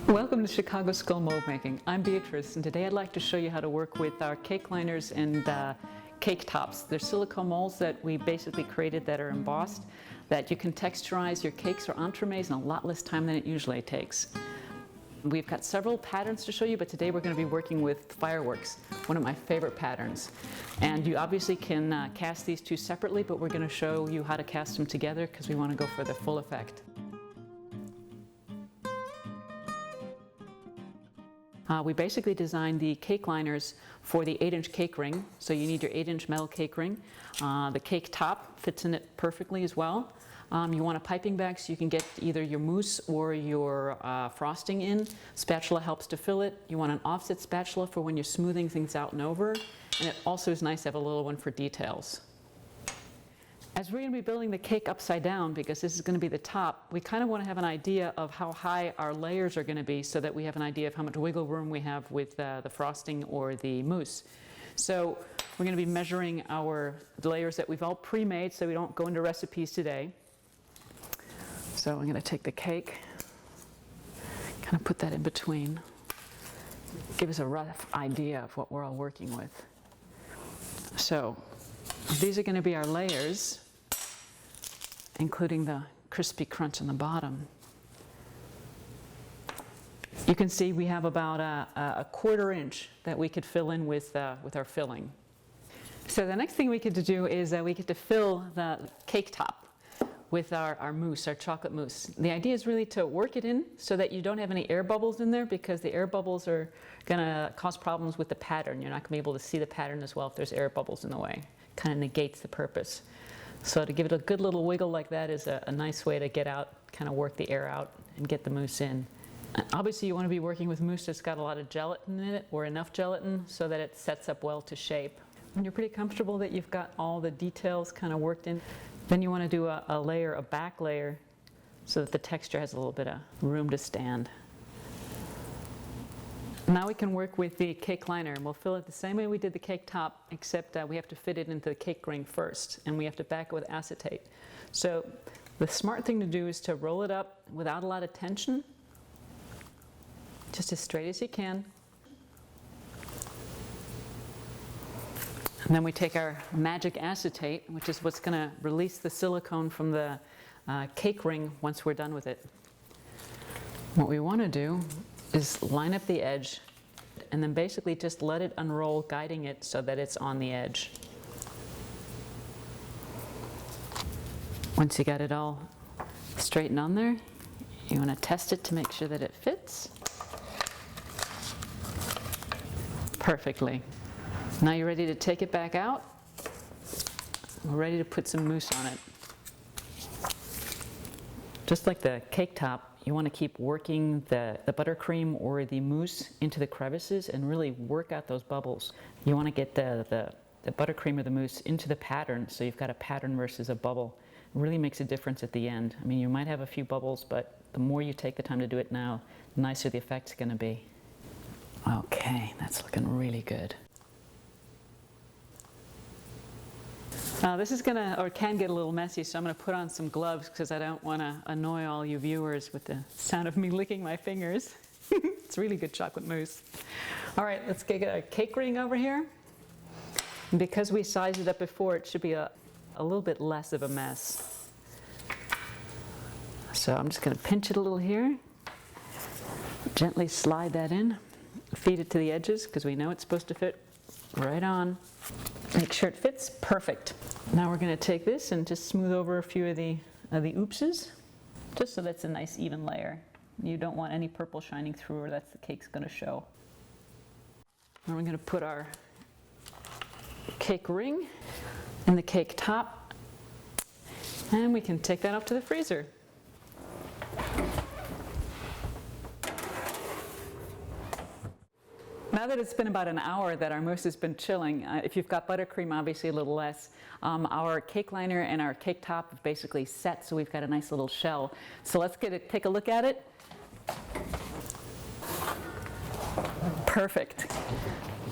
Welcome to Chicago School Mold Making. I'm Beatrice, and today I'd like to show you how to work with our cake liners and cake tops. They're silicone molds that we basically created that are embossed, that you can texturize your cakes or entremets in a lot less time than it usually takes. We've got several patterns to show you, but today we're going to be working with fireworks, one of my favorite patterns. And you obviously can cast these two separately, but we're going to show you how to cast them together because we want to go for the full effect. We basically designed the cake liners for the 8-inch cake ring. So you need your 8-inch metal cake ring. The cake top fits in it perfectly as well. You want a piping bag so you can get either your mousse or your frosting in. Spatula helps to fill it. You want an offset spatula for when you're smoothing things out and over. And it also is nice to have a little one for details. As we're going to be building the cake upside down, because this is going to be the top, we kind of want to have an idea of how high our layers are going to be so that we have an idea of how much wiggle room we have with the frosting or the mousse. So we're going to be measuring our layers that we've all pre-made so we don't go into recipes today. So I'm going to take the cake, kind of put that in between, give us a rough idea of what we're all working with. So these are going to be our layers, including the crispy crunch on the bottom. You can see we have about a 1/4 inch that we could fill in with our filling. So the next thing we get to do is we get to fill the cake top with our mousse, our chocolate mousse. The idea is really to work it in so that you don't have any air bubbles in there, because the air bubbles are going to cause problems with the pattern. You're not going to be able to see the pattern as well if there's air bubbles in the way. Kind of negates the purpose. So to give it a good little wiggle like that is a nice way to get out, kind of work the air out and get the mousse in. And obviously you want to be working with mousse that's got a lot of gelatin in it, or enough gelatin so that it sets up well to shape. When you're pretty comfortable that you've got all the details kind of worked in, then you want to do a back layer so that the texture has a little bit of room to stand. Now we can work with the cake liner, and we'll fill it the same way we did the cake top, except we have to fit it into the cake ring first, and we have to back it with acetate. So the smart thing to do is to roll it up without a lot of tension, just as straight as you can. And then we take our magic acetate, which is what's going to release the silicone from the cake ring once we're done with it. What we want to do is line up the edge and then basically just let it unroll, guiding it so that it's on the edge. Once you got it all straightened on there, you want to test it to make sure that it fits perfectly. Now you're ready to take it back out. We're ready to put some mousse on it. Just like the cake top, you want to keep working the buttercream or the mousse into the crevices and really work out those bubbles. You want to get the buttercream or the mousse into the pattern, so you've got a pattern versus a bubble. It really makes a difference at the end. I mean, you might have a few bubbles, but the more you take the time to do it now, the nicer the effect's going to be. Okay, that's looking really good. This is can get a little messy, so I'm going to put on some gloves because I don't want to annoy all you viewers with the sound of me licking my fingers. It's really good chocolate mousse. All right, let's get a cake ring over here. And because we sized it up before, it should be a little bit less of a mess. So I'm just going to pinch it a little here. Gently slide that in. Feed it to the edges because we know it's supposed to fit right on. Make sure it fits perfect. Now we're going to take this and just smooth over a few of the oopses, just so that's a nice even layer. You don't want any purple shining through, or that's the cake's going to show. Now we're going to put our cake ring in the cake top, and we can take that off to the freezer. Now that it's been about an hour that our mousse has been chilling, if you've got buttercream, obviously a little less. Our cake liner and our cake top have basically set, so we've got a nice little shell. So let's take a look at it. Perfect.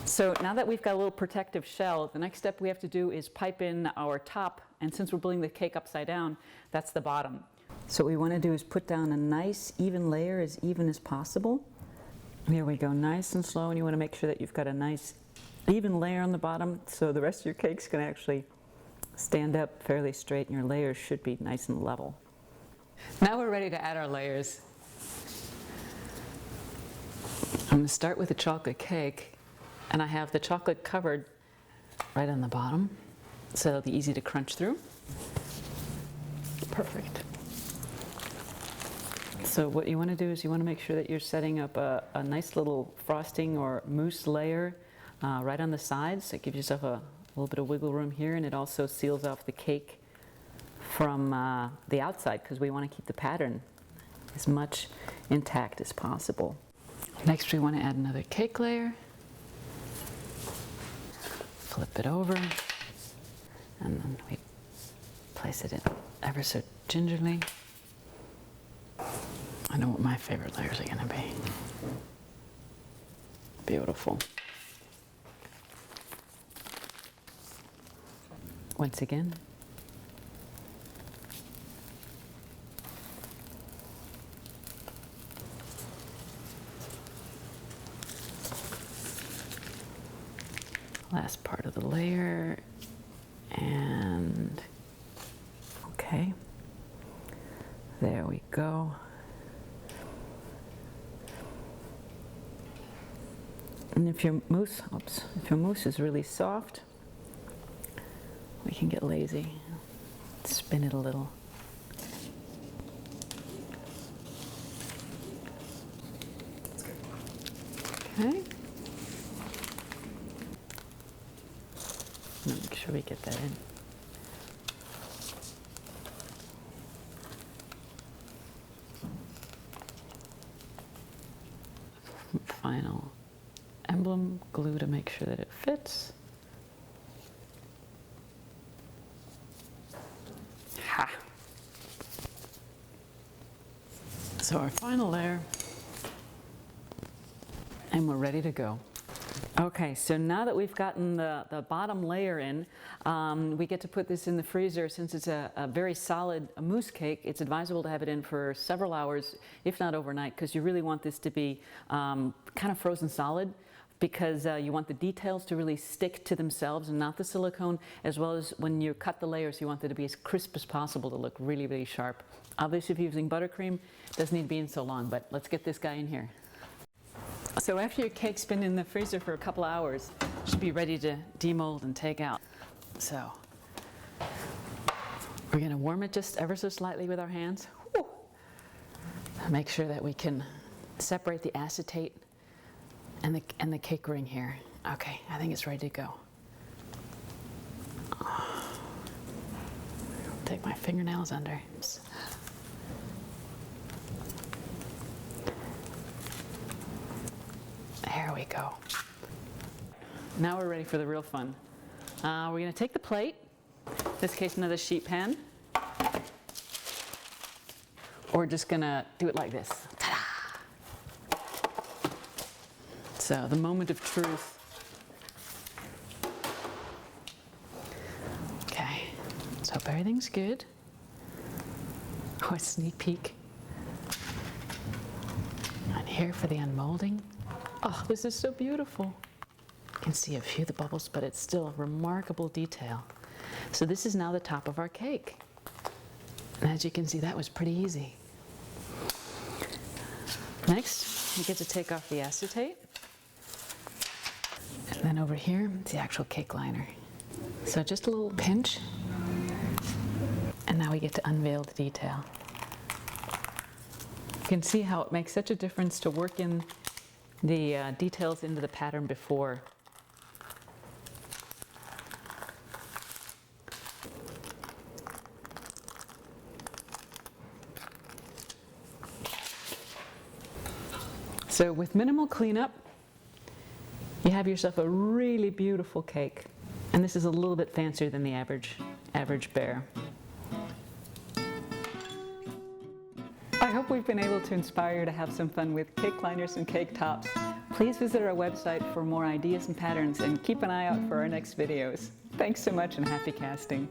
So now that we've got a little protective shell, the next step we have to do is pipe in our top, and since we're building the cake upside down, that's the bottom. So what we want to do is put down a nice even layer, as even as possible. Here we go, nice and slow, and you want to make sure that you've got a nice even layer on the bottom so the rest of your cake's going to actually stand up fairly straight and your layers should be nice and level. Now we're ready to add our layers. I'm going to start with the chocolate cake, and I have the chocolate covered right on the bottom, so it'll be easy to crunch through. Perfect. So what you want to do is you want to make sure that you're setting up a nice little frosting or mousse layer right on the sides. So it gives yourself a little bit of wiggle room here, and it also seals off the cake from the outside because we want to keep the pattern as much intact as possible. Next we want to add another cake layer. Flip it over, and then we place it in ever so gingerly. I know what my favorite layers are going to be. Beautiful. Once again. Last part of the layer, and okay, there we go. And if your mousse is really soft, we can get lazy, spin it a little. Okay. Make sure we get that in. Final emblem glue to make sure that it fits. Ha! So our final layer, and we're ready to go. Okay, so now that we've gotten the bottom layer in, we get to put this in the freezer. Since it's a very solid mousse cake, it's advisable to have it in for several hours, if not overnight, because you really want this to be kind of frozen solid, because you want the details to really stick to themselves and not the silicone, as well as when you cut the layers, you want them to be as crisp as possible to look really, really sharp. Obviously, if you're using buttercream, it doesn't need to be in so long, but let's get this guy in here. So after your cake's been in the freezer for a couple hours, it should be ready to demold and take out. So we're going to warm it just ever so slightly with our hands. Whew. Make sure that we can separate the acetate and the cake ring here. Okay, I think it's ready to go. Take my fingernails under. Oops. There we go. Now we're ready for the real fun. We're going to take the plate, in this case another sheet pan, or we're just going to do it like this. Ta-da! So the moment of truth. Okay, so hope everything's good. Oh, a sneak peek. And here for the unmolding. Oh, this is so beautiful. You can see a few of the bubbles, but it's still a remarkable detail. So this is now the top of our cake. And as you can see, that was pretty easy. Next, you get to take off the acetate. And then over here, the actual cake liner. So just a little pinch. And now we get to unveil the detail. You can see how it makes such a difference to work in the details into the pattern before. So with minimal cleanup, you have yourself a really beautiful cake. And this is a little bit fancier than the average bear. I hope we've been able to inspire you to have some fun with cake liners and cake tops. Please visit our website for more ideas and patterns, and keep an eye out for our next videos. Thanks so much, and happy casting.